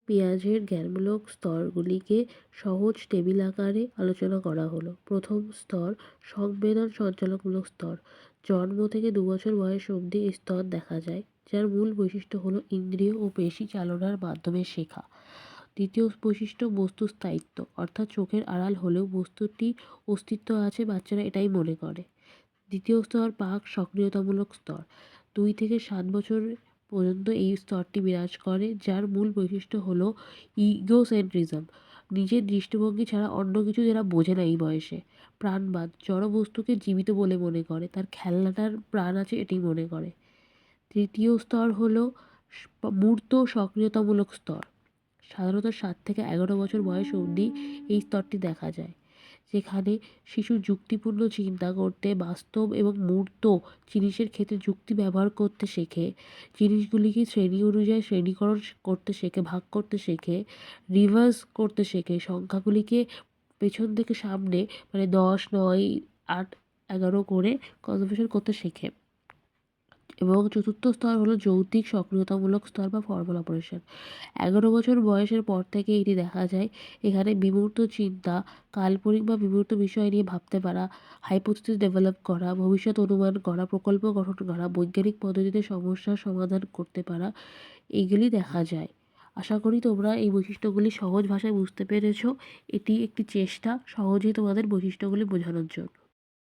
পেঁয়াজের জ্ঞানমূলক স্তরগুলিকে সহজ টেবিল আকারে আলোচনা করা হলো। প্রথম স্তর সংবেদন সঞ্চালকমূলক স্তর। জন্ম থেকে 2 বছর বয়স অবধি এই স্তর দেখা যায়, যার মূল বৈশিষ্ট্য হলো ইন্দ্রিয় ও পেশি চালনার মাধ্যমে শেখা। দ্বিতীয় বৈশিষ্ট্য বস্তুর স্থায়িত্ব, অর্থাৎ চোখের আড়াল হলেও বস্তুটি অস্তিত্ব আছে, বাচ্চারা এটাই মনে করে। দ্বিতীয় স্তর প্রাক সক্রিয়তামূলক স্তর। 2 থেকে 7 বছর পর্যন্ত এই স্তরটি বিরাজ করে, যার মূল বৈশিষ্ট্য হলো ইগোসেন্ট্রিজম, নিজের দৃষ্টিভঙ্গি ছাড়া অন্য কিছু এরা বোঝে না এই বয়সে। প্রাণবাদ, জড় বস্তুকে জীবিত বলে মনে করে, তার খেলনাটার প্রাণ আছে এটাই মনে করে। তৃতীয় স্তর হলো মূর্ত সক্রিয়তামূলক স্তর। সাধারণত 7 থেকে 11 বছর বয়স অবধি এই স্তরটি দেখা যায়, যেখানে শিশু যুক্তিপূর্ণ চিন্তা করতে, বাস্তব এবং মূর্ত জিনিসের ক্ষেত্রে যুক্তি ব্যবহার করতে শেখে, জিনিসগুলিকে শ্রেণী অনুযায়ী শ্রেণীকরণ করতে শেখে, ভাগ করতে শেখে, রিভার্স করতে শেখে, সংখ্যাগুলিকে পেছন থেকে সামনে মানে 10, 9, 8, 11 করে কনভার্সেশন করতে শেখে। এবং চতুর্থ স্তর হলো যৌক্তিক সক্রিয়তামূলক স্তর বা ফর্মাল অপারেশন। 11 বছর বয়সের পর থেকে এটি দেখা যায়। এখানে বিমূর্ত চিন্তা, কাল্পনিক বা বিমূর্ত বিষয় নিয়ে ভাবতে পারা, হাইপোথিসিস ডেভেলপ করা, ভবিষ্যৎ অনুমান করা, প্রকল্প গঠন করা, বৈজ্ঞানিক পদ্ধতিতে সমস্যার সমাধান করতে পারা, এইগুলি দেখা যায়। আশা করি তোমরা এই বৈশিষ্ট্যগুলি সহজ ভাষায় বুঝতে পেরেছ। এটি একটি চেষ্টা সহজেই তোমাদের বৈশিষ্ট্যগুলি বোঝানোর জন্য।